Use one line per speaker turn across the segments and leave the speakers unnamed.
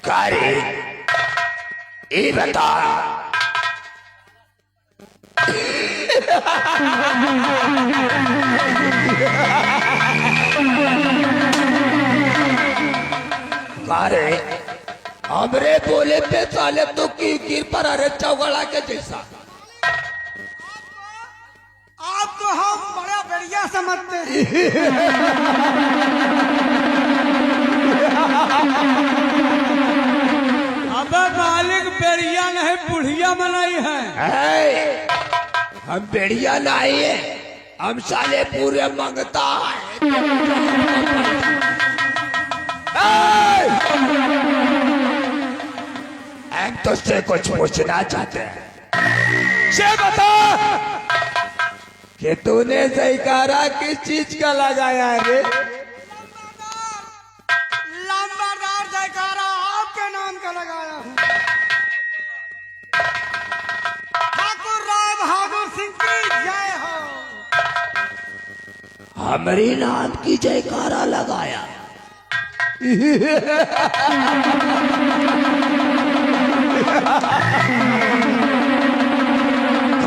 कारी ये बता कारी हमरे बोले पे साले तो की गिर पर अरे चौगड़ा के जैसा।
आप तो हम बड़ा बढ़िया समझते हैं। अबे मालिक बेड़िया नहीं बुढ़िया बनाई है।
हम बेड़िया नहीं है, हम साले पूरे मंगता है। हम तो से कुछ पूछना चाहते हैं। से बता कि तूने जयकारा किस चीज का लगाया है रे?
लंबरदार जयकारा आपके नाम का लगाया हूँ। ठाकुर राय बहादुर सिंह की जय हो।
हमारी नाम की जयकारा लगाया।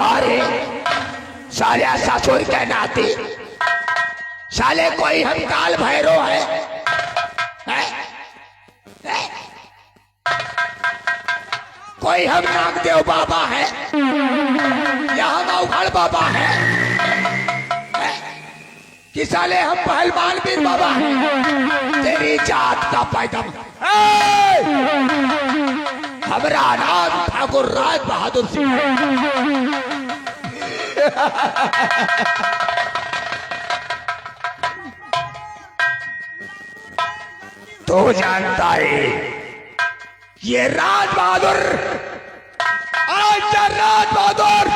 अरे साले ससुर के नाती साले कोई हम काल भैरो है? कोई हम नागदेव बाबा है या हम अवघड़ बाबा है कि साले हम पहलवान वीर बाबा है? तेरी जात का पैदम हमारा नाम ठाकुर राय बहादुर सिंह। तो जानता है ये राज बहादुर, आज राज बहादुर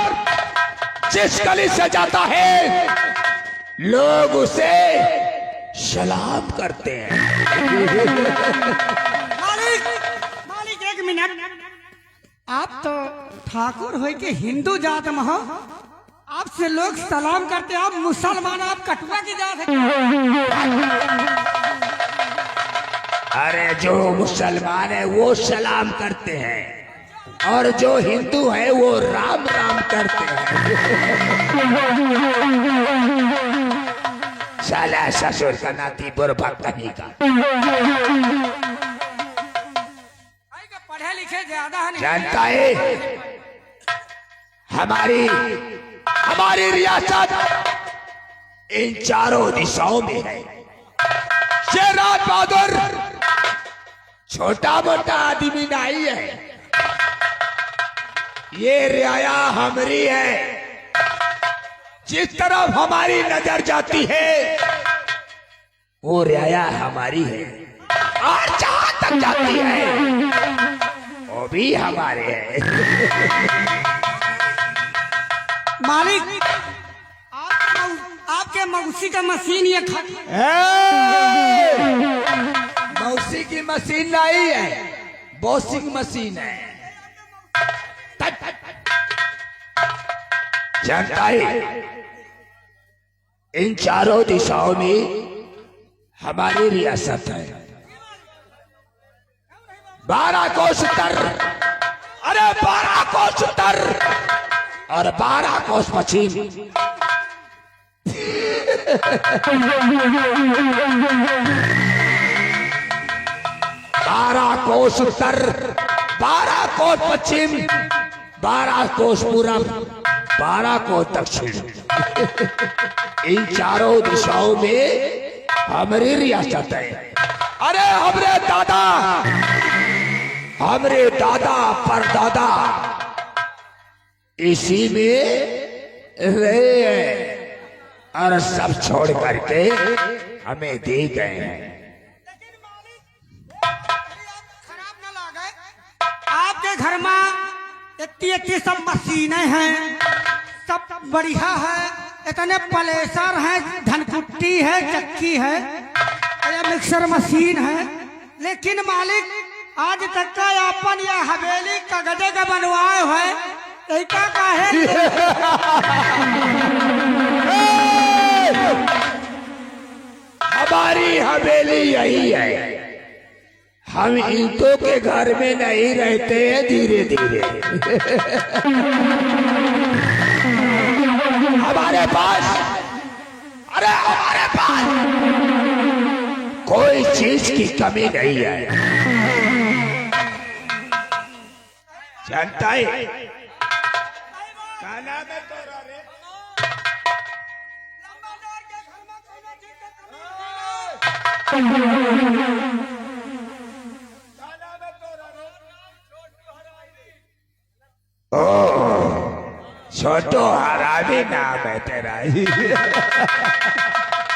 जिस गली से जाता है लोग उसे सलाम करते हैं।
मालिक एक मिनट, आप तो ठाकुर हो के हिंदू जात में हो, आपसे लोग सलाम करते, आप मुसलमान, आप कटुआ की जात है।
अरे जो मुसलमान है वो सलाम करते हैं और जो हिंदू है वो राम राम करते हैं। साला ससुर का नाती बुरबक कहीं का।
पढ़े लिखे ज्यादा है।
जानता है हमारी रियासत इन चारों दिशाओं में है। राज बहादुर छोटा मोटा आदमी नहीं है, ये रियाया हमारी है। जिस तरफ हमारी नजर जाती है वो रियाया हमारी है और जहां तक जाती है वो भी हमारे हैं।
मालिक आपके मौसी का मशीन ये
मौसी की मशीन नहीं है, बॉसिंग मशीन है। जानता है इन चारों दिशाओं में हमारी रियासत है। 12 कोस उत्तर, अरे 12 कोस उत्तर और 12 कोस पश्चिम। 12 कोस उत्तर, 12 कोस पश्चिम, 12 कोस पूरब, 12 कोस दक्षिण। इन चारों दिशाओं में हमारी रियासत है। अरे हमरे दादा परदादा इसी में रहे हैं और सब छोड़ करके हमें दे गए हैं।
खराब न लगे आपके घर में इतनी सब मशीनें हैं, सब बढ़िया है, इतने प्लेसर है, धनकुट्टी है, चक्की है, या मिक्सर मशीन है, लेकिन मालिक आज तक का अपन या हवेली कागजे का बनवाए है, ऐसा का है।
हमारी हवेली यही है, हम ईंटों के घर में नहीं रहते हैं, धीरे धीरे हमारे पास, अरे हमारे पास कोई चीज की कमी नहीं है। जानता है खाना में तो छोटो हरामी नाम है तेरा।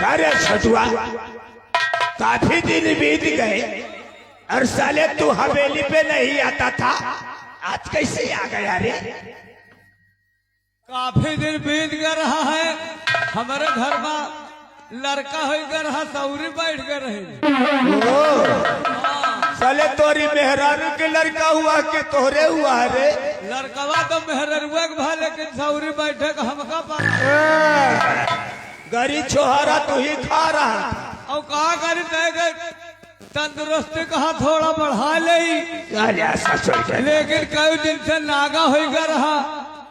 अरे छोटुआ, काफी दिन बीत गए और साले तू हवेली पे नहीं आता था, आज कैसे आ गया रे?
काफी दिन बीत गया रहा है, हमारे घर में लड़का हो गया रहा, सौरी बैठ गए रहे।
साले तोरी मेहरारू के लड़का हुआ के तोहरे हुआ रे?
लड़कवा तो मेहररुआ के भा, लेकिन सौरी बैठे का हमका पा
गरी छोहरा तू ही खा रहा,
और कहा करी गए तंदुरुस्ती कहा थोड़ा बढ़ा ले, लेकिन कई दिन से नागा हो गया रहा,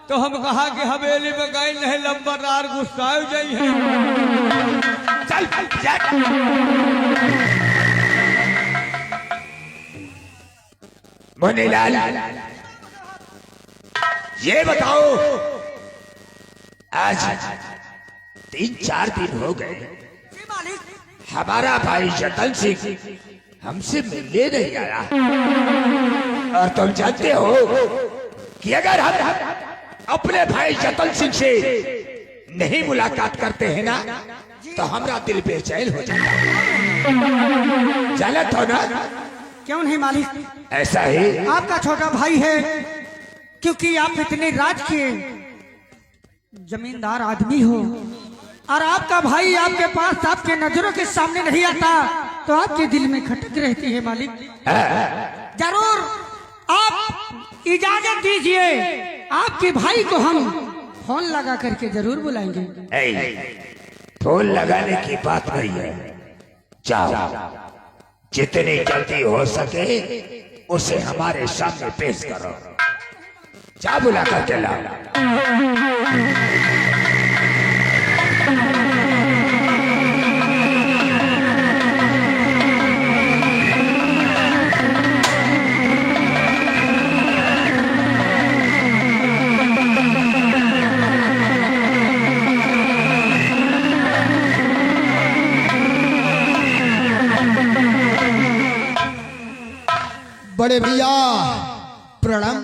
तो हम कहा कि हवेली में गई नहीं, लंबरदार गुस्सा जाई है।
चल मोनीलाल, ये बताओ, आज 3-4 दिन हो गए हमारा भाई जतन सिंह हमसे मिलने नहीं आया, और तुम जानते हो कि अगर हम अपने भाई जतन सिंह से नहीं मुलाकात करते हैं ना, तो हमारा दिल बेचैन हो जाता है। जानत हो ना?
क्यों नहीं मालिक,
ऐसा ही
आपका छोटा भाई है, क्योंकि आप इतने राज के जमींदार आदमी हो, और आपका भाई आपके पास आपके नजरों के सामने नहीं आता, तो आपके दिल में खटक रहती है मालिक। जरूर आप इजाजत दीजिए, आपके भाई को हम फोन लगा करके जरूर बुलाएंगे।
फोन लगाने की बात नहीं है, जाओ जितनी जल्दी हो सके उसे हमारे सामने पेश करो, जा बुला करके लाओ।
बड़े भैया प्रणाम।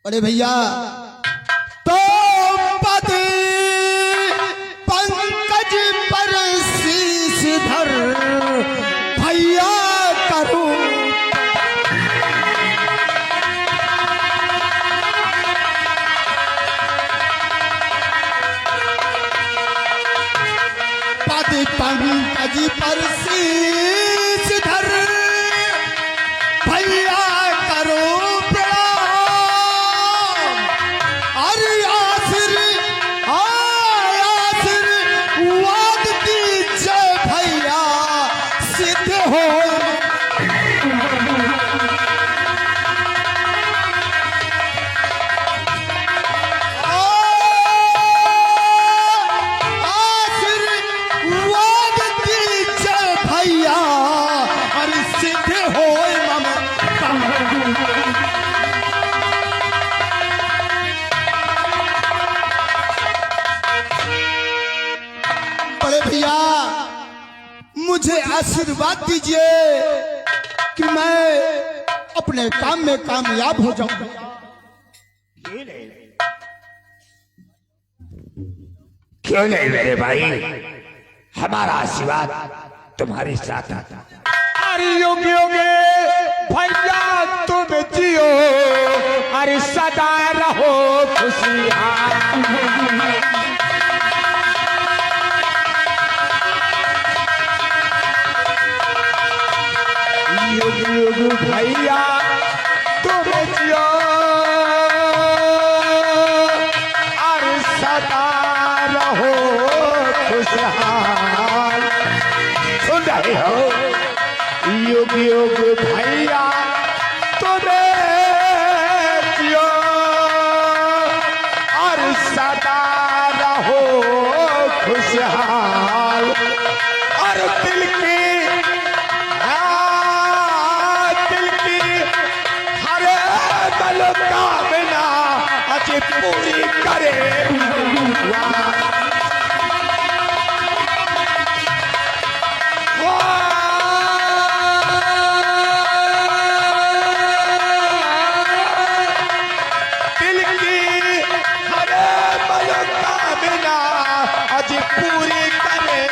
बड़े भैया तो पद पंकज पर शीश धर भैया करूं, पंकज पर शीश धर भैया करो प्रणाम, अरे आसिर वाद की जय भैया सिद्ध हो। मुझे आशीर्वाद दीजिए कि मैं अपने काम में कामयाब हो जाऊं।
क्यों नहीं मेरे भाई, हमारा आशीर्वाद तुम्हारे साथ आता।
अरे युग युग भैया तुम जियो, अरे सदा रहो खुशियाँ। युग युग भैया तुम जियो, अरे सदा रहो खुशहाल।
सुन रहे हो?
युग युग भैया तुम जियो, और सदा रहो खुशहाल। और दिल की
हर मनोकामना आज पूरी करे।
दिल की हर मनोकामना आज पूरी करे।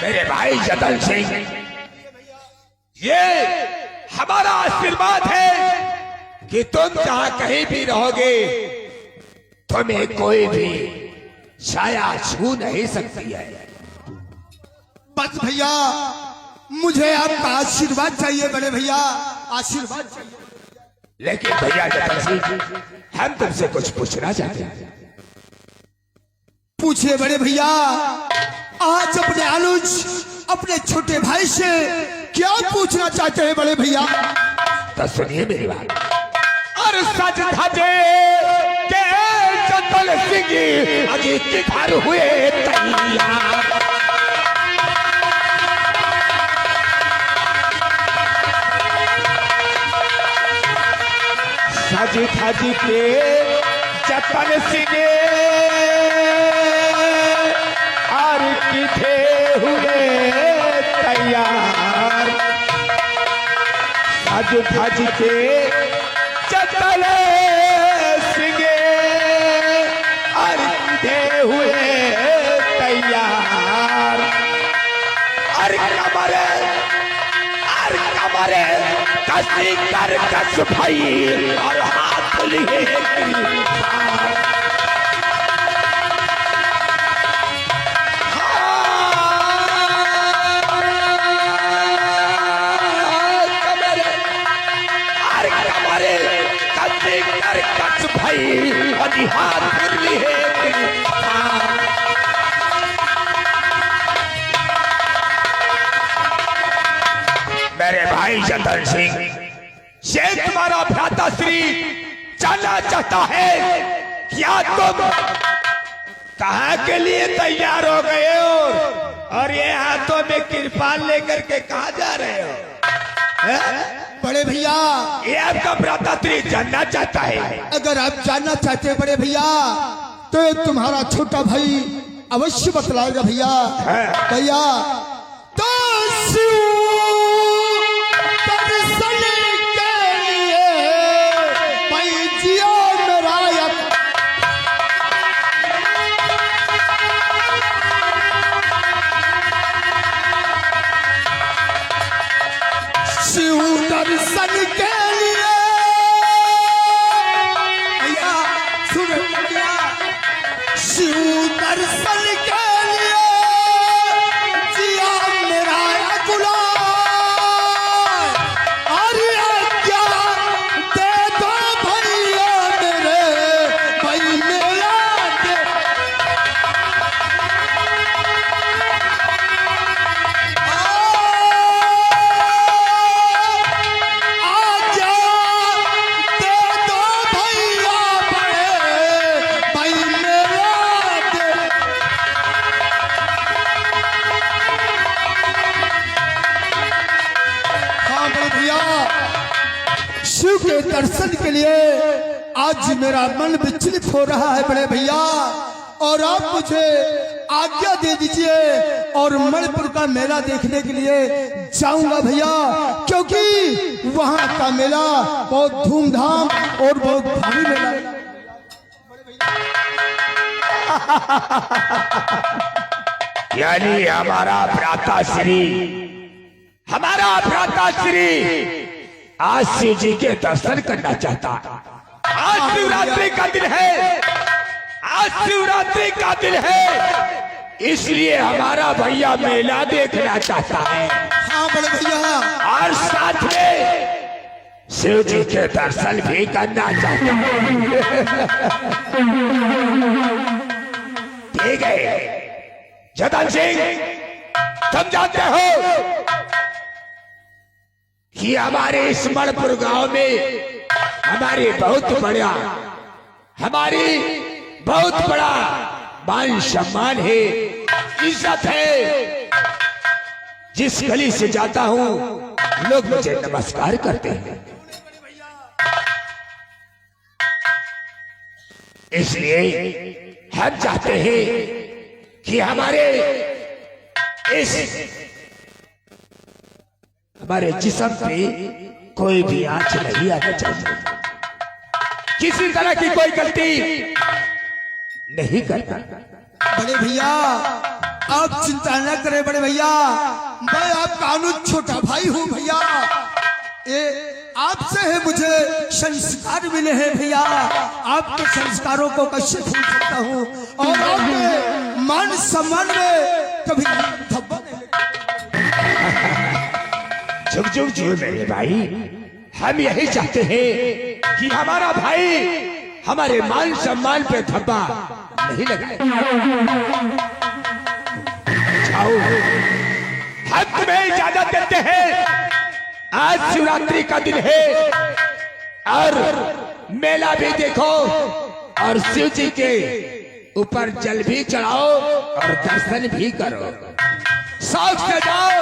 मेरे भाई जतन सिंह, ये हमारा आशीर्वाद है कि तुम जहां कहीं भी रहोगे तुम्हें कोई भी छाया छू नहीं सकती है।
बस भैया, मुझे आपका आशीर्वाद चाहिए बड़े भैया, आशीर्वाद चाहिए।
लेकिन भैया जतन सिंह, हम तुमसे कुछ पूछना चाहते हैं।
पूछिए बड़े भैया। आज अपने अनुज, अपने छोटे भाई से क्या पूछना चाहते हैं बड़े भैया?
तो सुनिए मेरी बात।
और सज धजे के
जतन सिंह अजीत के घर हुए तैयार।
सज धज के जतन सिंह और किथे हुए तैयार। सज धज के जतन सिंह और किथे हुए तैयार।
और कमरे कसी कर कस भाई और हाथ लिए गिरफ्तार। कमरे कसी कर कस भाई और हाथ लिए गिरफ्तार। मेरे भाई जतन सिंह, ये तुम्हारा भ्राताश्री जानना चाहता है क्या तुम कहाँ के लिए तैयार हो गए हो और ये हाथों में कृपाल लेकर के कहाँ जा रहे हो?
बड़े भैया,
ये आपका भ्राताश्री जानना चाहता है।
अगर आप जानना चाहते हैं बड़े भैया, तो ये तुम्हारा छोटा भाई अवश्य बतलाएगा भैया। भैया तो शिव दर्शन के लिए भाई जियो मेरा यक। शिव दर्शन के लिए भैया सुन भैया, शिव दर्शन के लिए जिया मेरा गुलाम। अरे क्या दे दो भैया मेरे भाई मेरा दे। आजा दे दो भैया बड़े भाई मेरा दे। हाँ बड़े भैया, शिव के दर्शन के लिए आज मेरा मन विचलित हो रहा है बड़े भैया, और आप मुझे आज्ञा दे दीजिए और मणिपुर का मेला देखने के लिए जाऊंगा भैया, क्योंकि वहां का मेला बहुत धूमधाम और बहुत भारी मेला है।
यानी हमारा भ्राताश्री आज शिव जी के दर्शन करना चाहता। आज शिवरात्रि का दिन है, इसलिए हमारा भैया मेला देखना चाहता है।
हाँ बड़े भैया,
और साथ में शिव जी के दर्शन भी करना चाहता है। ठीक है जतन सिंह, तुम जानते हो कि हमारे इस मणिपुर गांव में हमारी बहुत बड़ा मान सम्मान है, इज्जत है। जिस गली से जाता हूं लोग मुझे नमस्कार करते हैं। इसलिए हम चाहते हैं कि हमारे जिस्म पे कोई भी आंच नहीं आना चाहिए, किसी तरह की कोई गलती नहीं करना।
बड़े भैया आप चिंता न करें बड़े भैया, मैं आपका अनुज छोटा भाई हूँ भैया। ये आपसे है मुझे संस्कार मिले हैं भैया, आपके संस्कारों को कैसे भूल सकता हूँ, और आपके मान सम्मान में कभी धब्बा नहीं
झुक मेरे भाई, हम यही चाहते हैं कि हमारा भाई हमारे मान सम्मान पे धब्बा नहीं लगाए। जाओ, हम तुम्हें इजाजत देते हैं। आज शिवरात्रि का दिन है और मेला भी देखो और शिव जी के ऊपर जल भी चढ़ाओ और दर्शन भी करो। शौक से जाओ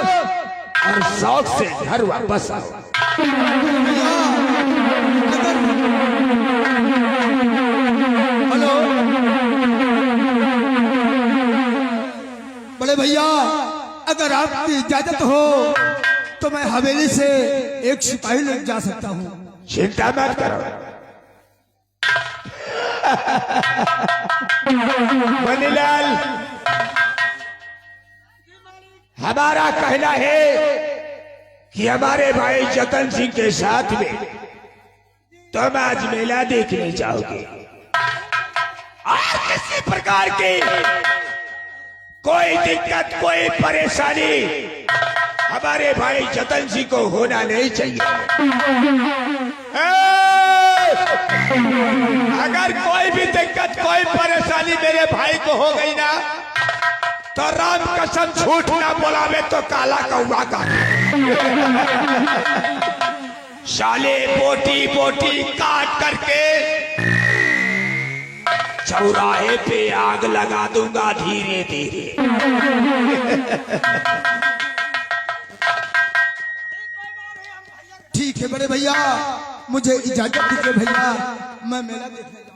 और शौक से घर वापस आओ।
हेलो बड़े भैया, अगर आपकी इजाजत हो तो मैं हवेली से एक सिपाही लेकर जा सकता हूँ।
चिंता मत करो बनीलाल, हमारा कहना है कि हमारे भाई जतन सिंह के साथ में तुम आज मेला देखने जाओगे और किसी प्रकार की कोई दिक्कत कोई परेशानी हमारे भाई जतन सिंह को होना नहीं चाहिए। अगर कोई भी दिक्कत कोई परेशानी मेरे भाई को हो गई ना तो राम कसम झूठ ना बोलावे तो काला कौवा का साले बोटी बोटी काट करके चौराहे पे आग लगा दूंगा धीरे धीरे।
ठीक है बड़े भैया, मुझे इजाजत दीजिए भैया, मैं मेला देखने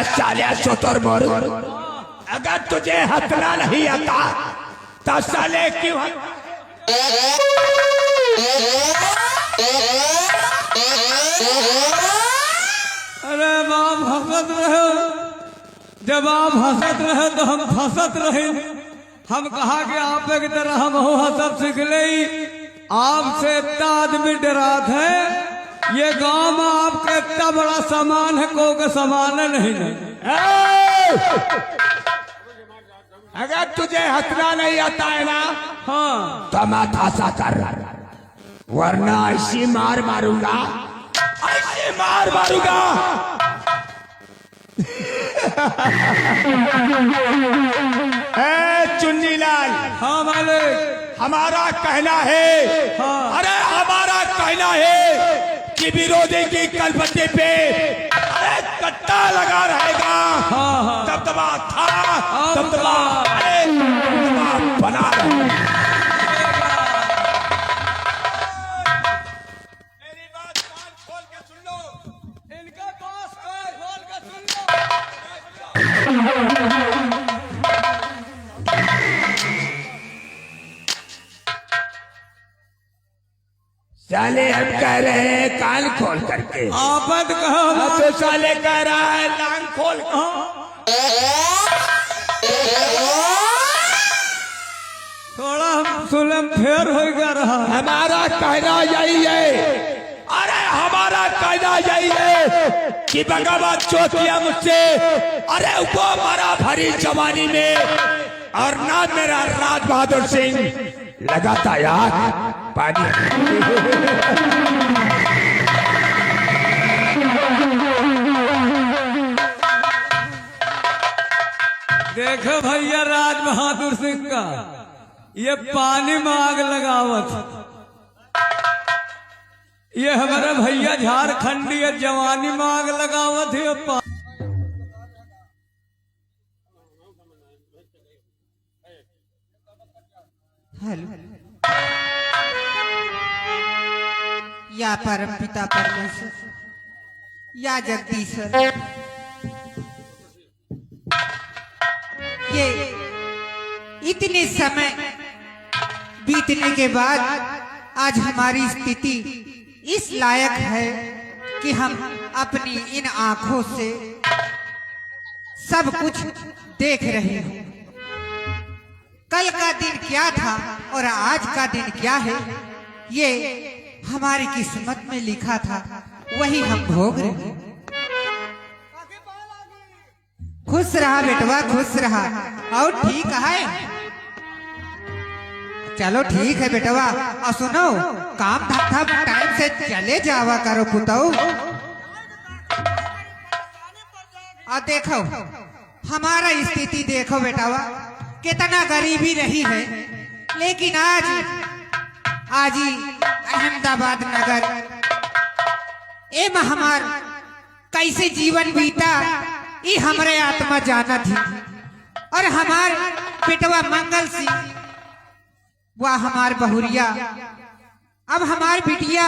सालिया चोतर मोर, अगर तुझे हंसना नहीं आता तो साले क्यों
अरे बाप हंसत रहे, जब आप हंसत रहे तो हम फंसत रहे। हम कहा कि आप की तरह हम हंसत सीख ले, आपसे इतना आदमी डरात है। ये गांव में आपका इतना बड़ा सामान है, को का सामान है नहीं।
अगर तुझे हंसना नहीं आता है ना,
हाँ
तो माथा सा कर, वरना ऐसी मार मारूंगा, ऐसी मार मारूंगा। चुन्नी लाल,
हाँ मालिक।
हमारा कहना है,
हाँ।
अरे हमारा कहना है कि विरोधी की कलपट्टी पे अरे कट्टा लगा रहेगा।
हाँ, हाँ।
दबदबा था, दबदबा
अरे
दबदबा बना रहेगा। मेरी बात कान खोल के सुन लो।
इनका पास खोल के सुन लो।
साले हम कह रहे हैं कान खोल करके,
आपत कहो
अब तो साले कह रहा है लांग खोल।
थोड़ा हम सुलम फेर हो गया रहा।
हमारा कहना यही है, अरे हमारा कहना यही है कि बगावत जो किया मुझसे, अरे वो मारा भरी जवानी में, और ना मेरा राज बहादुर सिंह लगाता यार पानी।
देखो भैया राज बहादुर सिंह का ये पानी में आग लगावत, ये हमारा भैया झारखंडी है जवानी में आग लगावत है।
हेलो, या परम पिता परमेश्वर, या जगदीश्वर, ये इतने समय बीतने के बाद आज हमारी स्थिति इस लायक है कि हम अपनी इन आंखों से सब कुछ देख रहे हैं। कल का दिन क्या था और आज का दिन क्या है, ये हमारी किस्मत में लिखा था, वही हम भोग रहे हैं। खुश रहा बेटवा, खुश रहा। और ठीक है, चलो ठीक है बेटवा। और सुनो, काम धंधा टाइम से चले जावा करो पुतऊ। और देखो हमारा स्थिति देखो बेटवा, कितना गरीबी रही है, लेकिन आज ही अहमदाबाद नगर एम हमार कैसे जीवन बीता, ये हमारे आत्मा जाना थी। और हमार बेटवा मंगल सिंह, वह हमार बहुरिया, अब हमार बिटिया,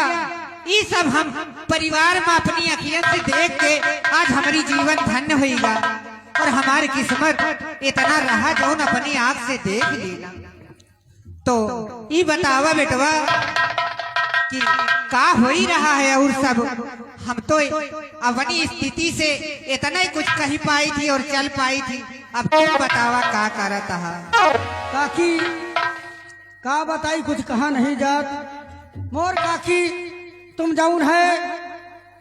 ये सब हम परिवार में अपनी अखियन से देख के आज हमारी जीवन धन्य होगा। और हमारी किस्मत इतना रहा जो न अपनी आंख से देख लेना। तो ये बतावा बेटवा कि का हो ही रहा है। और सब हम तो अपनी स्थिति से इतना ही कुछ कही पाई थी और चल पाई थी। अब तुम बतावा का करता है। काकी का बताई, कुछ कहा नहीं जात। मोर काकी तुम जाऊन है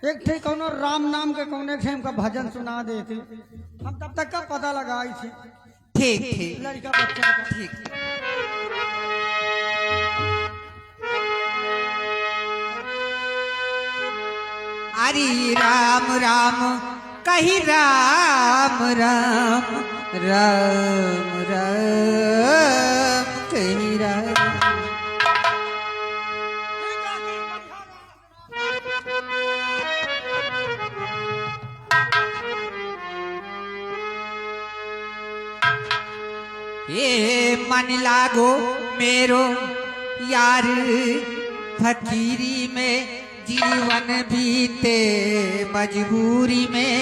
एक थे कौनो राम नाम के कौन एक का भजन सुना देती, हम तब तक का पता लगाई थी। ठीक ठीक
लड़का बच्चा का।
ठीक। हरि राम राम कही राम राम राम राम कही राम। ये मन लागो मेरो यार, फकीरी में जीवन बीते मजबूरी में,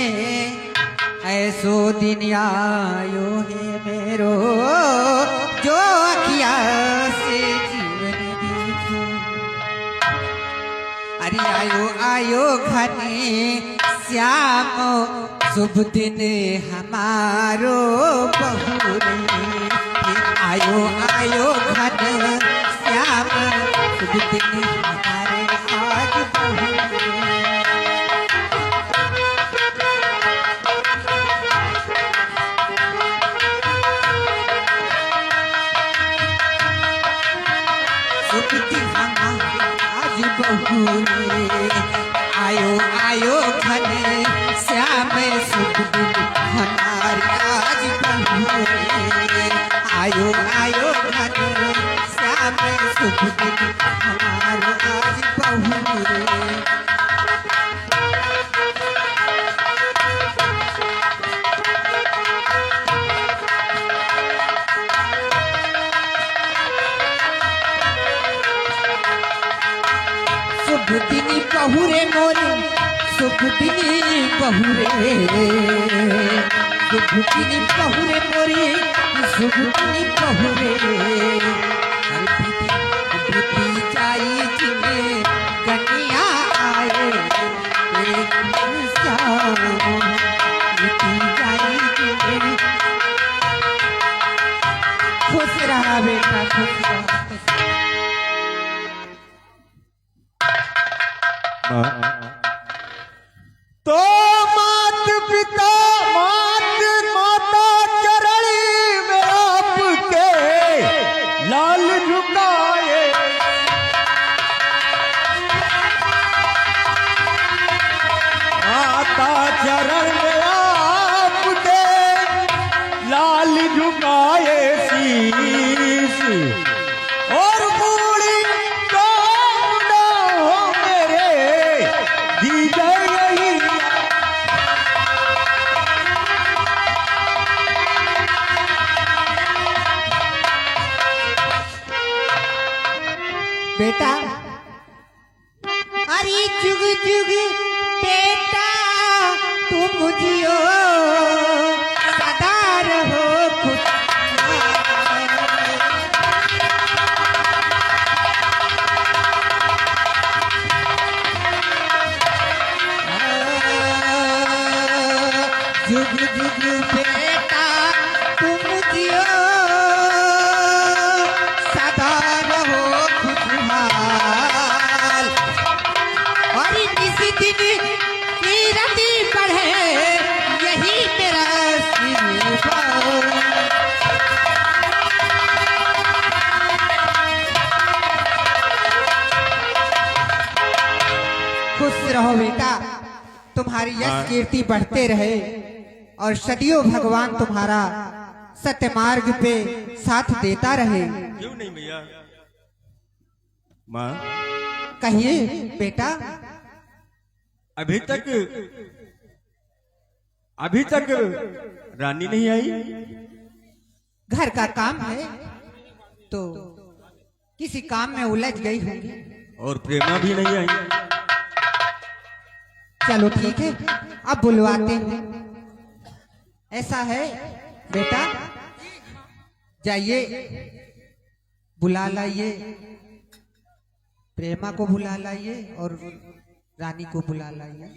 ऐसो दिन आयो है मेरो जो अखिया से जीवन बीते। अरे आयो आयो घने श्याम, शुभ दिन हमारो बहुरे। आयो आयो घन श्याम, शुभ दिन हमारे आज बहुरे। शुभ दिन हमारे आज बहुरे। आयो आयो घन श्याम, शुभ दिन हमारे आज बहुरे। आयो आयो घन शुभ दिन हमारे आज बहू रे। शुभ दिन बहू रे मोरे, शुभ दिन बहू रे, शुभ दिन बहू रे मोरे, शुभ दिन बहू रे। बीती जाई जिने कन्या आए, एक श्याम बीती जाई जिने। खुश रहा बेटा, खुश रहा।
तो मात पिता माता चरण में आपके लाल झुकाए। माता चरण में आपके लाल झुकाए शीश, और बूढ़ी कामना हो मेरे दी गई।
बेटा अरे जुग जुग बेटा तुम जियो, सदा रहो खुश। जुग जुग बेटा तुम जियो, सदा रहो खुशहाल। और किसी दिन की रति बढ़े, यही मेरा आशीर्वाद। खुश रहो बेटा, तुम्हारी यश कीर्ति बढ़ते रहे और सदियों भगवान तुम्हारा सत्य मार्ग पे साथ देता रहे।
क्यों नहीं भैया? माँ
कहिए बेटा।
अभी तक रानी नहीं आई।
घर का काम है तो किसी काम में उलझ गई होगी।
और प्रेमा भी नहीं आई।
चलो ठीक है, अब बुलवाते हैं। ऐसा है बेटा, जाइए बुला लाइए, प्रेमा को बुला लाइए और रानी को बुला लाइए।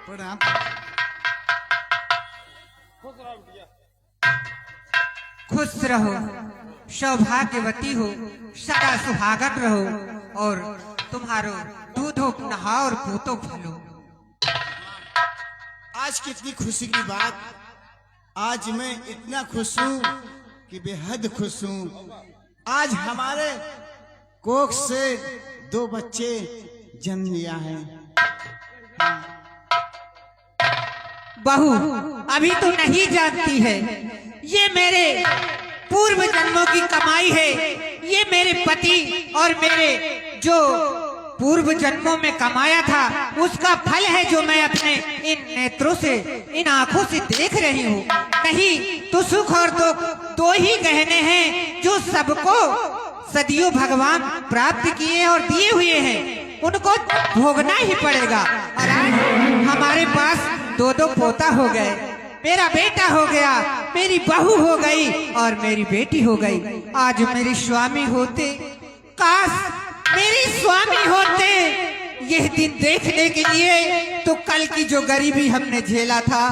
प्रणाम।
खुश रहो, सौभाग्यवती हो, सदा सुहागन रहो और तुम्हारो दूधो नहा और पूतो फलो।
आज कितनी खुशी की बात, आज मैं इतना खुश हूँ कि बेहद खुश हूँ। आज हमारे कोख से 2 बच्चे जन्म लिया है।
बहू अभी तो नहीं जानती है, ये मेरे पूर्व जन्मों की कमाई है। ये मेरे पति और मेरे जो पूर्व जन्मों में कमाया था उसका फल है, जो मैं अपने इन नेत्रों से, इन आंखों से देख रही हूँ। नहीं तो सुख और दुख 2 ही गहने हैं जो सबको सदियों भगवान प्राप्त किए और दिए हुए हैं, उनको भोगना ही पड़ेगा। और आज हमारे पास 2 पोता हो गए, मेरा बेटा हो गया, मेरी बहू हो गई और मेरी बेटी हो गई। आज मेरे स्वामी होते, काश मेरे स्वामी होते यह दिन देखने के लिए, तो कल की जो गरीबी हमने झेला था,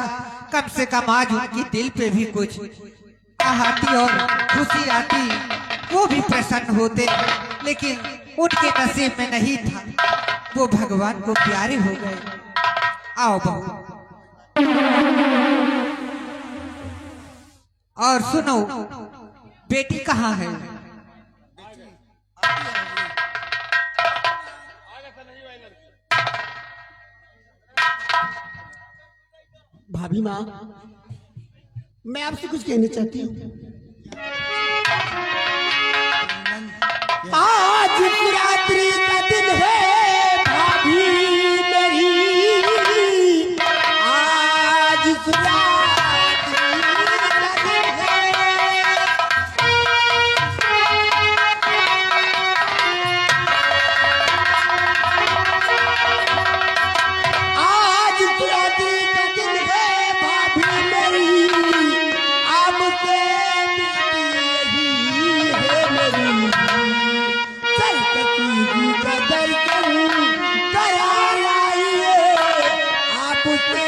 कम से कम आज उनकी दिल पे भी कुछ आती और खुशी आती, वो भी प्रसन्न होते। लेकिन उनके नसीब में नहीं था, वो भगवान को प्यारे हो गए। आओ बहू, और सुनो, बेटी कहाँ है?
भाभी माँ, मैं आपसे कुछ कहना चाहती हूँ। आज शिवरात्रि का दिन है भाभी मेरी, आज शिवरात्रि का दिन है। आज शिवरात्रि का दिन है भाभी मेरी, आपसे मिलती यही है मेरी। सरस्वती जी का दर्शन करा लाइए, आपसे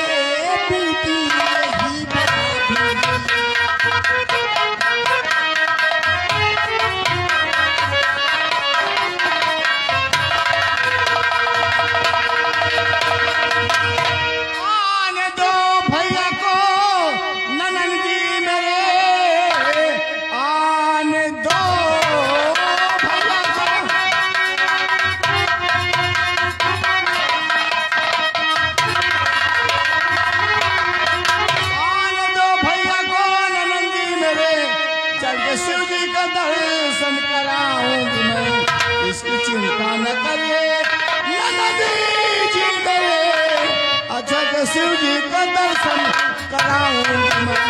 मिलती यही भाभी।
आने दो भैया को ननन जी मेरे, आने दो भैया को। आने दो भैया को ननन जी मेरे, चल के शिव जी का दर्शन कराऊंगी मैं, इसकी चिंता न करिए ननन जी मेरे। अच्छा के शिव जी का दर्शन कराऊंगी मैं।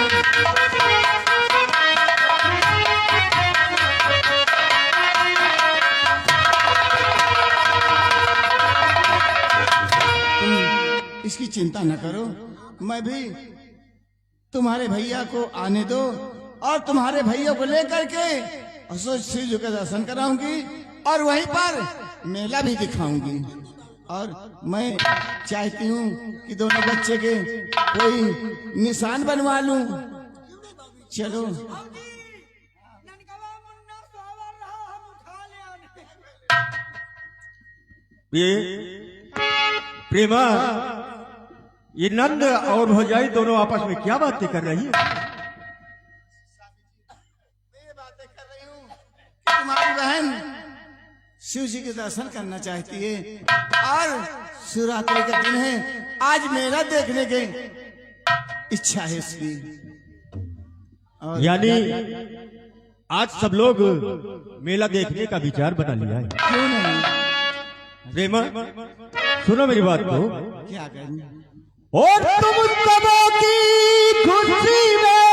तुम इसकी चिंता न करो, मैं भी तुम्हारे भैया को आने दो और तुम्हारे भैया को लेकर के असो शिव जी का दर्शन कराऊंगी और वहीं पर मेला भी दिखाऊंगी। और मैं चाहती हूँ कि दोनों बच्चे के कोई निशान बनवा लूं। चलो
ये प्रेमा, ये नंद और भौजाई दोनों आपस में क्या बातें कर रही है?
मैं बातें कर रही हूँ कि तुम्हारी बहन शिव जी के दर्शन करना चाहती है और शिवरात्रि का दिन है, आज मेला देखने की इच्छा है इसकी। और
यानी आज सब लोग मेला देखने का विचार बना लिया है।
क्यों नहीं,
प्रेमा सुनो मेरी बात को,
क्या करें।
और तुम सबों की खुशी में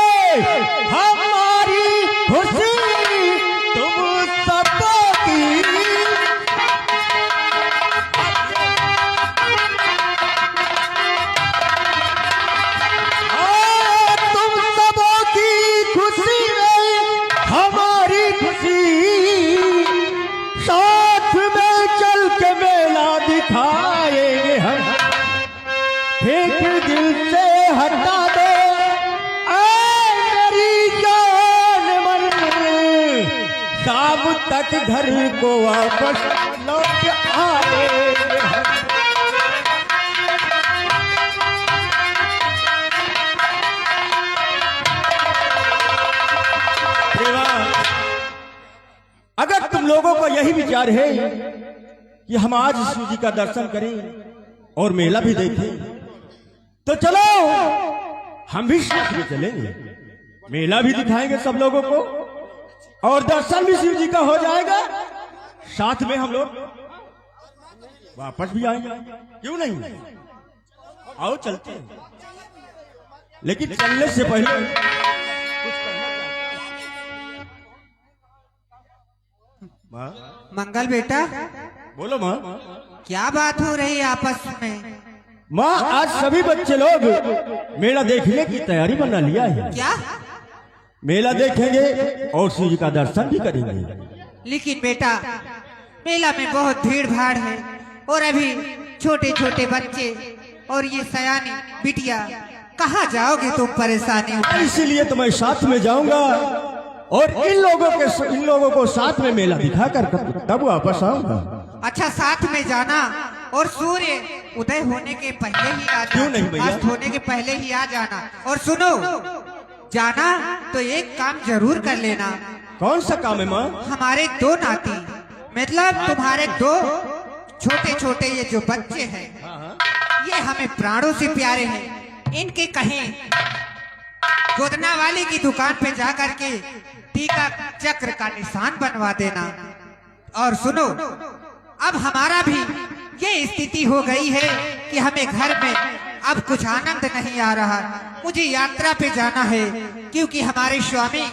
हमारी खुशी, तुम सबों की और तुम सबों की खुशी में हमारी खुशी, साथ में चल के मेला दिखाएंगे हम। फेंक दिल से हटा दो ऐ मेरी जान मन, शाम तक घर को वापस लौट आएंगे हम। प्रेमा, अगर तुम लोगों को यही विचार है कि हम आज शिव जी का दर्शन करें और मेला भी देखें, तो चलो हम भी साथ में चलेंगे, मेला भी दिखाएंगे सब लोगों को और दर्शन भी शिव जी का हो जाएगा, साथ में हम लोग वापस भी आएंगे। क्यों नहीं, आओ चलते हैं। लेकिन चलने से पहले कुछ कहना चाहता हूं।
मंगल बेटा,
बोलो माँ।
क्या बात हो रही है आपस में?
माँ, आज सभी बच्चे लोग मेला देखने की तैयारी बना लिया है।
क्या?
मेला देखेंगे और शिव जी का दर्शन भी करेंगे।
लेकिन बेटा, मेला में बहुत भीड़ भाड़ है और अभी छोटे छोटे बच्चे और ये सयानी बिटिया, कहाँ जाओगे तुम परेशानी उठा?
इसीलिए तो मैं साथ में जाऊंगा और इन लोगों को साथ में मेला दिखा कर तब वापस आऊंगा।
अच्छा, साथ में जाना और सूर्य उदय होने के पहले ही आ
क्यों नहीं
जाना,
भैया?
अस्त होने के पहले ही आ जाना। और सुनो, जाना तो एक काम जरूर कर लेना।
कौन सा काम है माँ?
हमारे दो नाती, मतलब तुम्हारे दो छोटे छोटे ये जो बच्चे हैं, ये हमें प्राणों से प्यारे हैं। इनके कहीं गोदना वाले की दुकान पे जाकर के टीका चक्र का निशान बनवा देना। और सुनो, अब हमारा भी ये स्थिति हो गई है कि हमें घर में अब कुछ आनंद नहीं आ रहा। मुझे यात्रा पे जाना है, क्योंकि हमारे स्वामी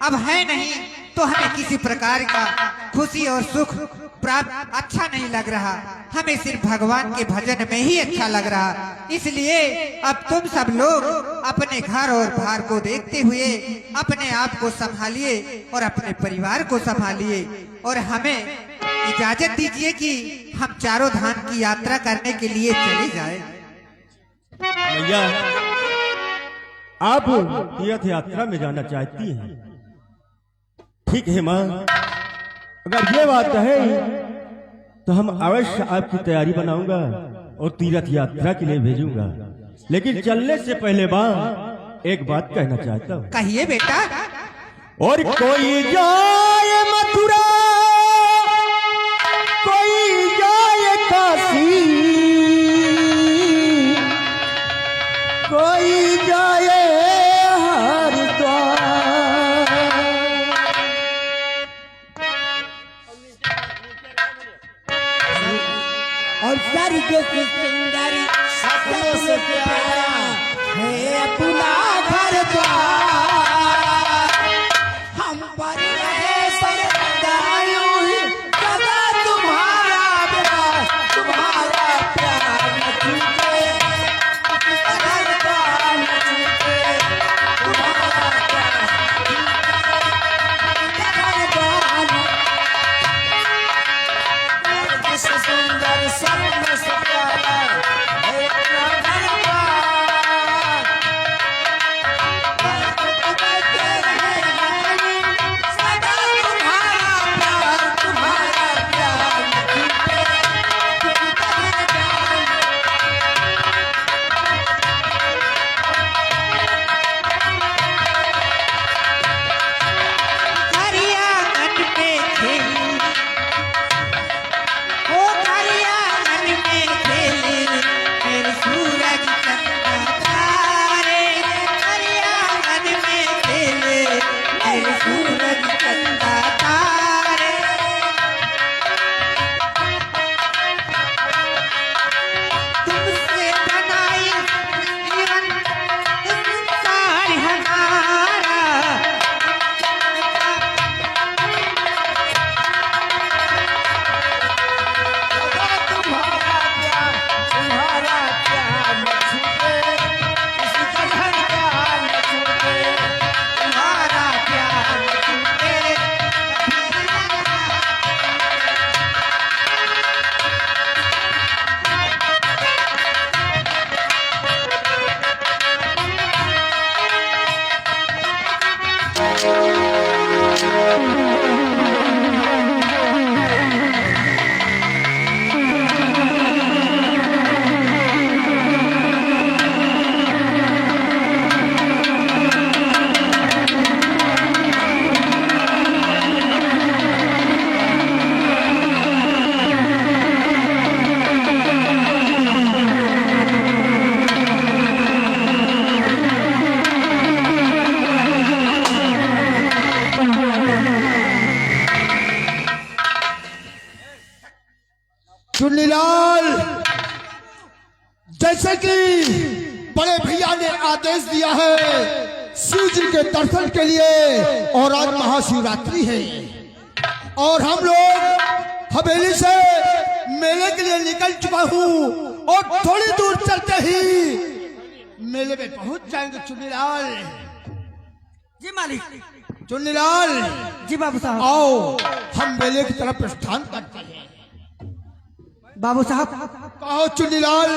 अब है नहीं, तो हमें किसी प्रकार का खुशी और सुख प्राप्त अच्छा नहीं लग रहा। हमें सिर्फ भगवान के भजन में ही अच्छा लग रहा। इसलिए अब तुम सब लोग अपने घर और बाहर को देखते हुए अपने आप को संभालिए और अपने परिवार को संभालिए, और हमें इजाजत दीजिए कि हम चारों धाम की यात्रा करने के लिए चले जाएं।
भैया, आप तीर्थ यात्रा में जाना चाहती हैं, ठीक है माँ। अगर ये बात है तो हम अवश्य आपकी तैयारी बनाऊंगा और तीर्थ यात्रा के लिए भेजूंगा। लेकिन चलने से पहले माँ एक बात कहना चाहता हूँ।
कहिए बेटा।
और कोई जाए मथुरा, कोई जाए काशी, कोई जाए हरिद्वार,
और स्वर्ग की सुंदरी सपनों से प्यारा है अपना घर द्वार। हम पर रहे सरदायूं ही सदा तुम्हारा प्यार, तुम्हारा प्यार न छूटे, घर द्वार न छूटे, तुम्हारा प्यार घर द्वार न से सुंदर सपनों से प्यारा है अपना घर द्वार। बरकते रहे सदा तुम्हारा प्यार, तुम्हारा प्यार न छूटे, घर द्वार।
हरिया मन में खेली, ओ हरिया मन में खेली, मेरे सूरज चंदा तारे। हरिया मन में खेले मेरे सूरज चंदा तारे। तुमसे बनाई जीवन संसार हमारा,
तुम्हारा प्यार, तुम्हारा प्यार न छूटे, किसी का घर द्वार न छूटे,
तुम्हारा प्यार न छूटे।
चुन्नीलाल, जैसे कि बड़े भैया ने आदेश दिया है शिव जी के दर्शन के लिए, और आज महाशिवरात्रि है और हम लोग हवेली से मेले के लिए निकल चुका हूँ, और थोड़ी दूर चलते ही मेले में पहुंच जाएंगे। चुन्नीलाल,
जी मालिक।
चुन्नीलाल,
जी बाबू साहब।
आओ हम मेले की तरफ प्रस्थान करते हैं।
बाबू साहब,
कहो चुन्नीलाल।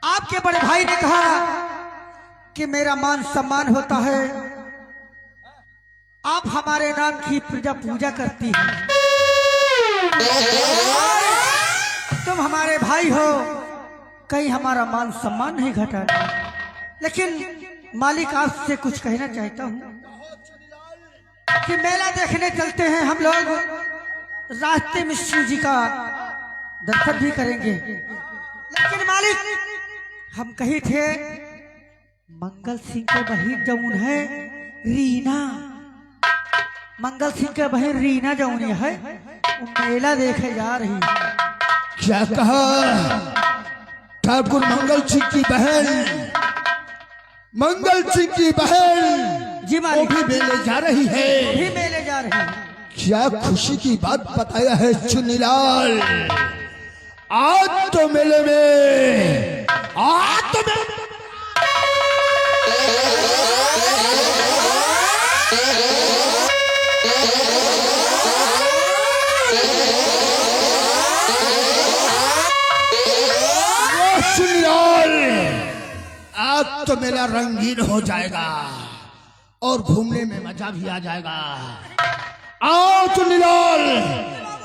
आपके बड़े भाई ने कहा कि मेरा मान सम्मान होता है, आप हमारे नाम की पूजा करती हैं। तुम हमारे भाई हो, कहीं हमारा मान सम्मान नहीं घटाना। लेकिन मालिक आपसे कुछ कहना चाहता हूँ कि मेला देखने चलते हैं हम लोग, रास्ते में शिव जी का दर्शन भी करेंगे। लेकिन मालिक, हम कही थे मंगल सिंह के बहन जौन है रीना, मंगल सिंह के बहन रीना जौन है वो मेला देखे जा रही।
क्या कहा? ठाकुर मंगल सिंह की बहन, मंगल सिंह की बहन
जी
वो
मालिक,
भी मेले जा रही है।
भी मेले जा रही है।
क्या खुशी की बात बताया है चुन्नीलाल। आज तो मेले में, आज तो मेले चुन्नीलाल, आज तो मेला रंगीन हो जाएगा और घूमने में मजा भी आ जाएगा। आओ चुन्नीलाल,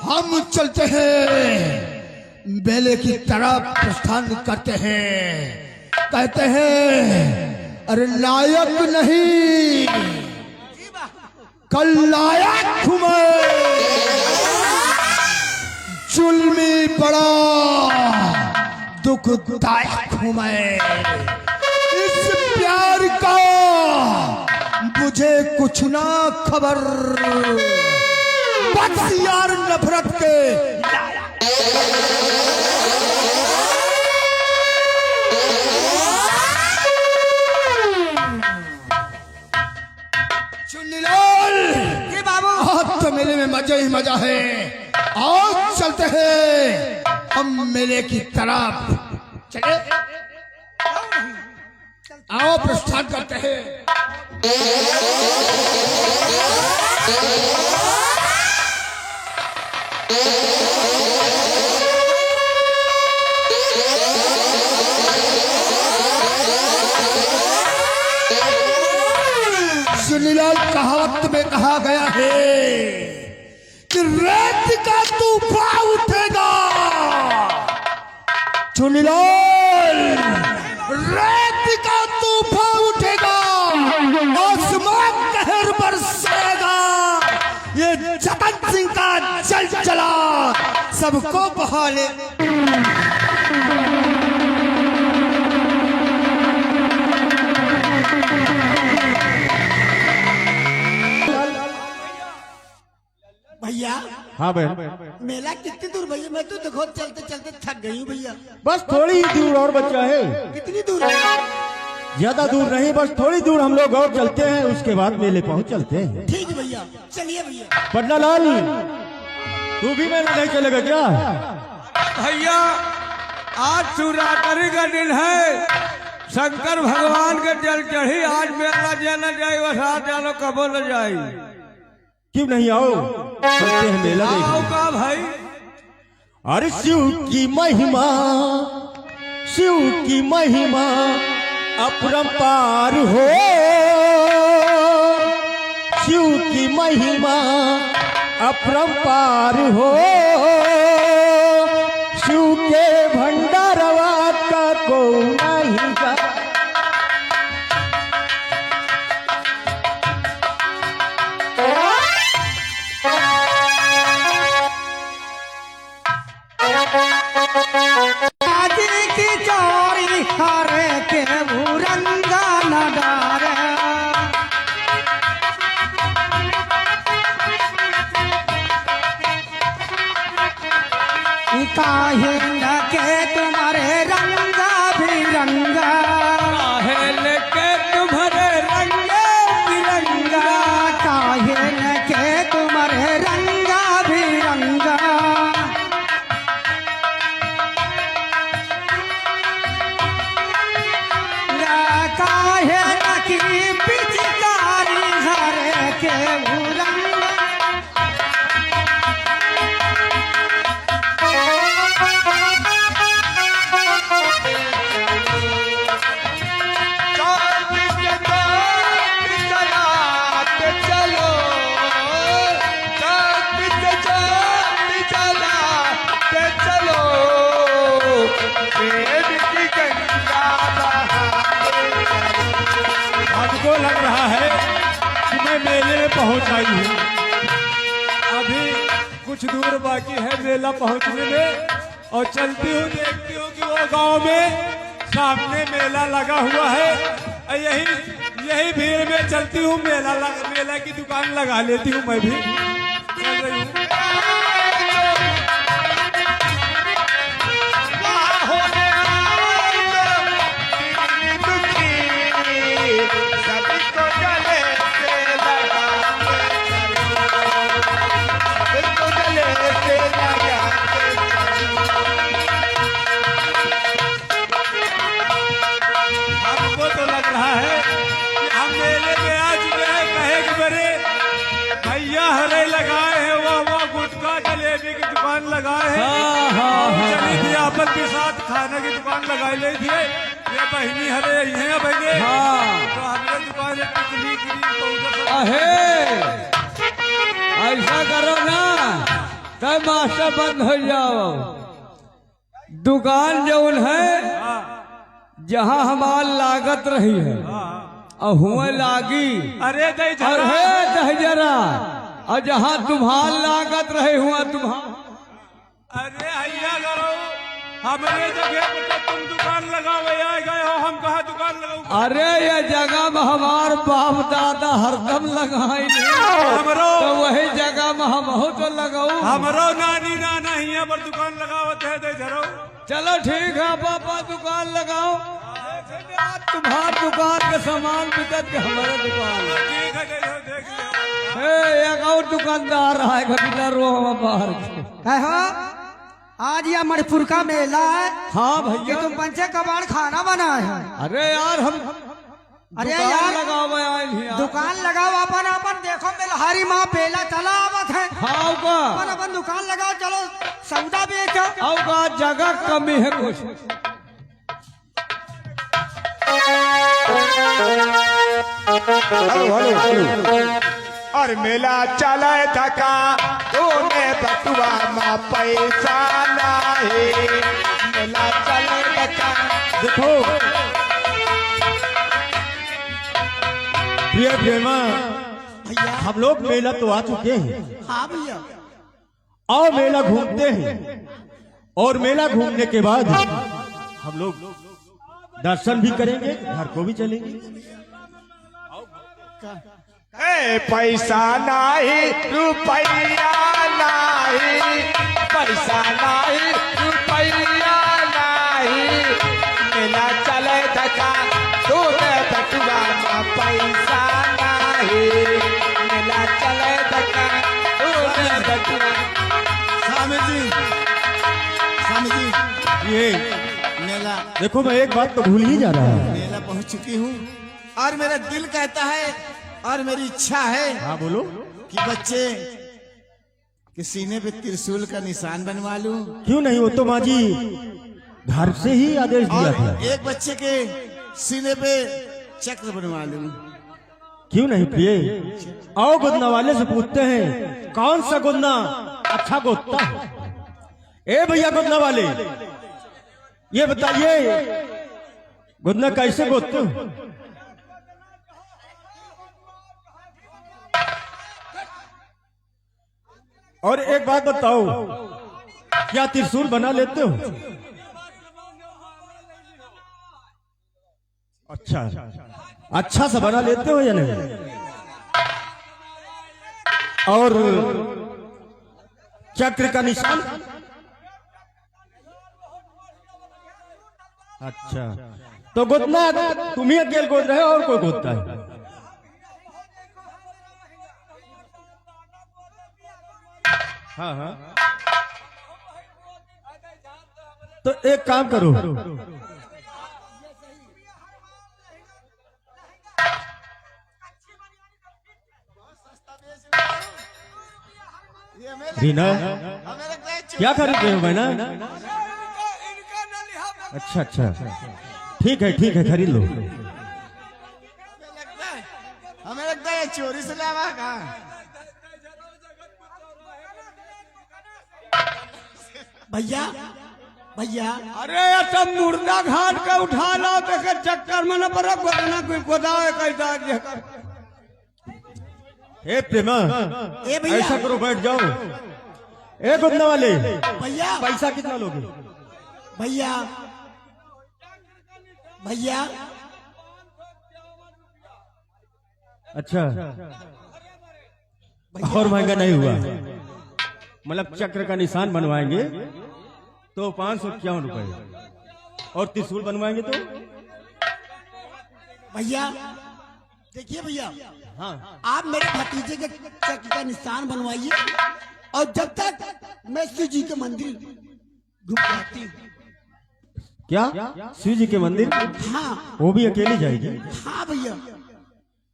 हम चलते हैं मेले की तरफ प्रस्थान करते हैं। कहते हैं अरे नायक नहीं कल नायक हूं मैं, जुल्मी बड़ा दुखदायक हूं मैं। इस प्यार का मुझे कुछ ना खबर, बस यार नफरत के चुन्नीलाल
जी बाबू,
आज तो मेले में मजा ही मजा है। आओ चलते हैं हम मेले की तरफ। चले, आओ प्रस्थान करते हैं। चुन्नीलाल, कहावत में कहा गया है कि रेत का तूफान उठेगा। चुन्नीलाल, रेत का तूफान उठेगा, आसमान कहर बरसेगा, ये जतन सिंह का जलजला सबको बहा ले।
भैया
हाँ बहन,
मेला कितनी दूर भैया? मैं तो देखो चलते चलते थक गई हूँ भैया।
बस थोड़ी ही दूर और बचा है,
कितनी दूर है?
ज्यादा दूर नहीं, बस थोड़ी दूर हम लोग और चलते हैं, उसके बाद मेले पहुंच चलते हैं।
ठीक है भैया, चलिए भैया।
पन्ना लाल, तू भी मेला नहीं चलेगा क्या?
भैया आज शिवरात्रि का दिन है, शंकर भगवान के जल चढ़ी, आज मेला जाना जाए वसात जानो कबो न जाए।
क्यों नहीं आओ, चलते हैं मेला
आओ
देखने।
का भाई,
अरे शिव की महिमा, शिव की महिमा अपरंपार हो, शिव की महिमा अपरंपार हो, शिव के भंडारवा का को नहीं जा।
आदि की चोरी हरे के भूरंगा न डारे, काहे न के तुम्हारे रंगा भी रंगा,
काहे लेके तुम्हारे रंगे बिरंगा,
काहे न के तुम्हारे रंगा भी रंगा। काहे न की पिचकारी हरे के भूरंगा,
हमको लग रहा है कि मैं मेले में पहुंच आई हूँ।
अभी कुछ दूर बाकी है मेला पहुंचने में, और चलती हूँ देखती हूँ कि वो गांव में सामने मेला लगा हुआ है और यही भीड़ में चलती हूँ। मेला की दुकान लगा लेती हूँ मैं भी। चल रही हूँ।
सभी को गले से लगा के गले से लगा
हमको तो लग रहा है कि हम मेले में आ चुके हैं। कहे कि मेरे भैया हरे लगाए हैं, वो गुटखा जलेबी की दुकान लगाए हैं। चली थी आपस के साथ खाने की दुकान लगाई ली थी। ये बहनी हरे हैं बहने, तो हमने दुकान टिकली
ऐसा करो ना, तब मास्टर बंद हो जाओ। दुकान जौन है जहाँ हमार लागत रही है और हुए लागी,
अरे
दह जरा, और जहाँ तुम्हार लागत रहे हुआ तुम्हार।
अरे भैया करो हमारे जगह पर तो तुम दुकान लगाओ गए हो, हम कहाँ दुकान लगाओ।
अरे ये जगह में हमार बाप दादा हरदम लगाई
हमरो
तो वही जगह में हम तो लगाऊ।
हमरो नानी नाना ही पर दुकान लगावत है दे जरो।
चलो ठीक है पापा दुकान लगाओ। तुम्हार दुकान के सामान बिकत के हमारे दुकान।
ठीक है देख लियो।
एक और दुकानदार रहा है घबीला रो बाहर के।
है हो आज यह मणिपुर का मेला है।
हाँ भैया,
ये तुम पंचे कबाड़ खाना बनाए हैं।
अरे यार हम
अरे
दुकान
यार
लगाओ यार।
दुकान लगाओ अपन अपन। देखो मेलहारी माँ पेला चला आवत है।
हाँ का
अपन अपन दुकान लगाओ, चलो सौदा बेचो।
और का जगह कमी है कुछ।
और मेला चले थका तूने बटुआ में पैसा नहीं। मेला चले थका
देखो प्रिय प्रेमा, हम लोग मेला तो आ चुके हैं।
हाँ भैया,
आओ मेला घूमते हैं, और मेला घूमने के बाद हम लोग दर्शन भी करेंगे, घर को भी चलेंगे।
पैसा नहीं रुपया नहीं, पैसा नहीं रुपया नहीं। मेला चले धका तूने बटुआ में पैसा नहीं। मेला चले धका तूने बटुआ।
स्वामी जी
ये
मेला
देखो, मैं एक बात तो भूल ही जा रहा हूँ।
मेला पहुंच चुकी हूँ और मेरा दिल कहता है और मेरी इच्छा है
हाँ बोलो।
कि बच्चे के सीने पे त्रिशूल का निशान बनवा लूं,
क्यों नहीं, वो तो माँ जी घर से ही आदेश दिया
और
था।
एक बच्चे के सीने पे चक्र बनवा लूं।
क्यों नहीं प्रिय, आओ गुदना वाले से पूछते हैं कौन सा गुदना अच्छा गोदता है। ए भैया गुदना वाले, ये बताइए गुदना कैसे गोदते हो। और एक बात बताओ, क्या त्रिशूल बना लेते हो। अच्छा सा बना लेते हो या नहीं। और चक्र का निशान, अच्छा तो गोदना तुम ही अकेले गोद रहे हो और कोई गोदता है। हाँ हाँ, तो एक काम करो, रीना क्या खरीद रहे हो बहना। अच्छा अच्छा, ठीक है खरीद लो।
हमें लगता है चोरी से लावा का। भैया भैया,
अरे यार सब मुर्दा घाट का उठा लो तो के चक्कर में न पड़ा गोदना कोई गोदावे कैसा।
ए प्रेमा,
ए भैया,
ऐसा करो बैठ जाओ। ए गुदना वाले,
भैया
पैसा कितना लोगे।
भैया
भैया
अच्छा, और महंगा नहीं हुआ? मतलब चक्र का निशान बनवाएंगे तो 551 रुपए, और त्रिशूल बनवाएंगे तो?
भैया देखिए भैया,
हाँ,
आप मेरे भतीजे के चक्र का निशान बनवाइए, और जब तक मैं शिव जी के मंदिर घूम जाती हूँ।
क्या शिव जी के मंदिर?
हाँ
वो भी अकेली जाएगी?
हाँ भैया।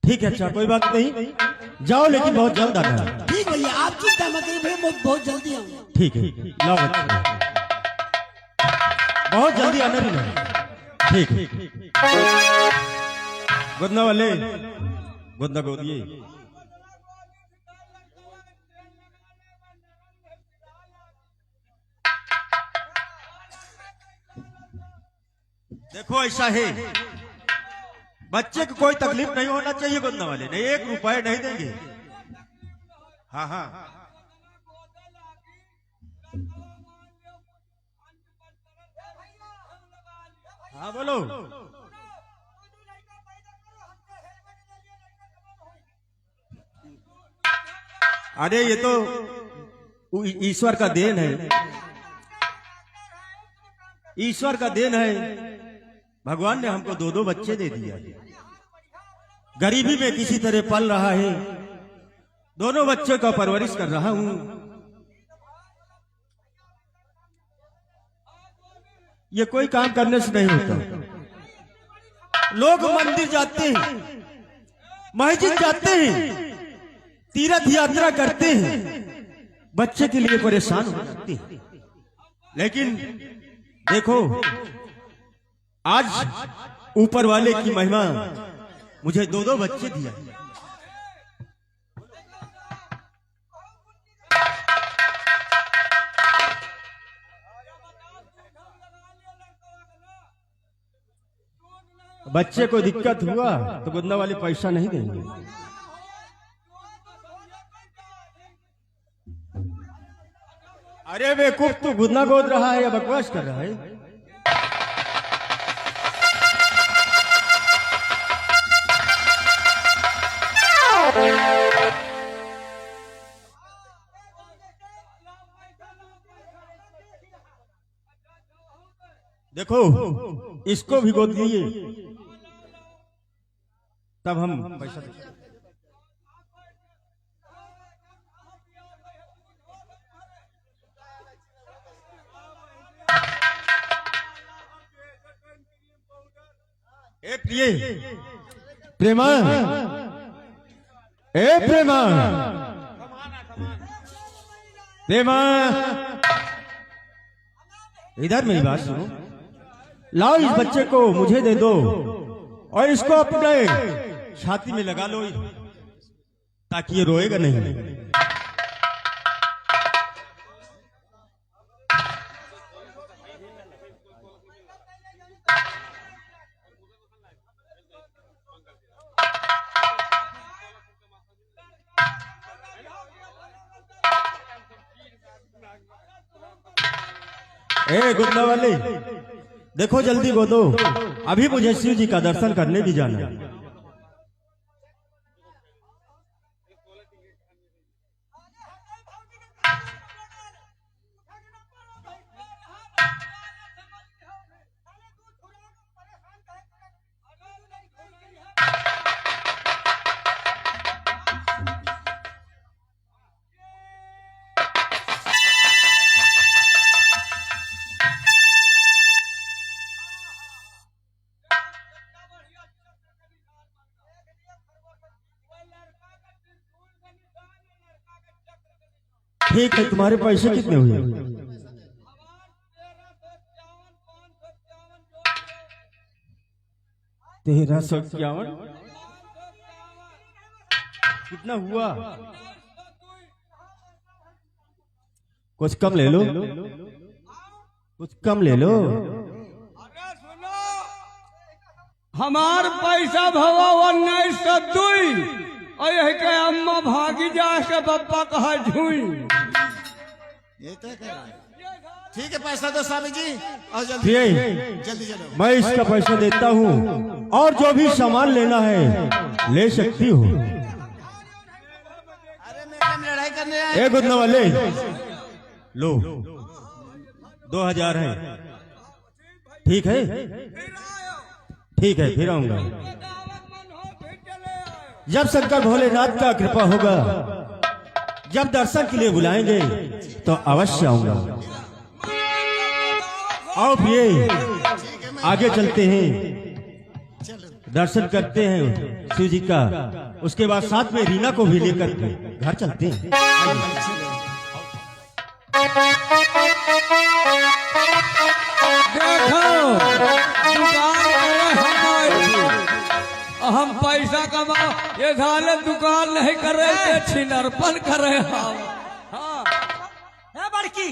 ठीक है, अच्छा, कोई बात नहीं, जाओ, लेकिन बहुत जल्द आना।
ठीक भैया, आप चिंता मत करिए भैया, मैं बहुत जल्दी आऊंगा।
ठीक है, लाओ बच्चे, बहुत जल्दी आना भी नहीं। ठीक है, गोदना वाले, गोदना गोदिए। देखो ऐसा है, बच्चे को कोई तकलीफ नहीं होना चाहिए, गोदना वाले नहीं, 1 रुपए नहीं देंगे। हाँ हाँ, हाँ बोलो। अरे ये तो ईश्वर का देन है, ईश्वर का देन है। भगवान ने हमको 2 बच्चे दे दिया, गरीबी में किसी तरह पल रहा है, दोनों बच्चों का परवरिश कर रहा हूं। ये कोई काम करने से नहीं होता। लोग मंदिर जाते हैं, मस्जिद जाते हैं, तीर्थ यात्रा करते हैं, बच्चे के लिए परेशान हो जाते हैं, लेकिन देखो आज ऊपर वाले की महिमा, मुझे 2 बच्चे दिया। बच्चे को दिक्कत हुआ तो गोदना वाले पैसा नहीं देंगे। अरे बेवकूफ, तू गुदना गोद रहा है या बकवास कर रहा है? देखो इसको भी गोद लीजिए, तब हम पैसा देंगे। ए प्रिय, प्रेमा, ए प्रेमा, प्रेमा, इधर मेरी बात सुनो। लाओ इस बच्चे को मुझे दे दो और इसको अपने छाती में लगा लो, ताकि ये रोएगा नहीं। ए गुंडा वाले, देखो जल्दी गोदो, अभी मुझे शिव जी का दर्शन करने भी जाना है। ठीक है, तुम्हारे पैसे कितने हुए? 1351। कितना हुआ? कुछ कम ले लो, कुछ कम ले लो।
अरे सुनो, हमार पैसा भवा 1902 और यही के अम्मा भागी जा के पप्पा कहा झूई।
ये तय कर रहा है। ठीक है, पैसा दो स्वामी जी और जल्दी
ये
जल्दी चलो।
मैं इसका पैसा देता हूँ और जो भी सामान लेना है ले सकती हो।
अरे मेरे में लड़ाई करने आए।
ए गुदना वाले लो 2000 है। ठीक है, ठीक है, फिर आऊंगा जब शंकर भोलेनाथ का कृपा होगा। जब दर्शन के लिए बुलाएंगे तो अवश्य आऊंगा। आओ ये आगे चलते हैं, दर्शन करते हैं शिव जी का। उसके बाद साथ में रीना को भी लेकर के घर चलते हैं।
देखो दुकान करे हमारी, हम पैसा कमाओ, ये झाले दुकान नहीं करे, छिनरपन करे हम। हाँ
है बड़की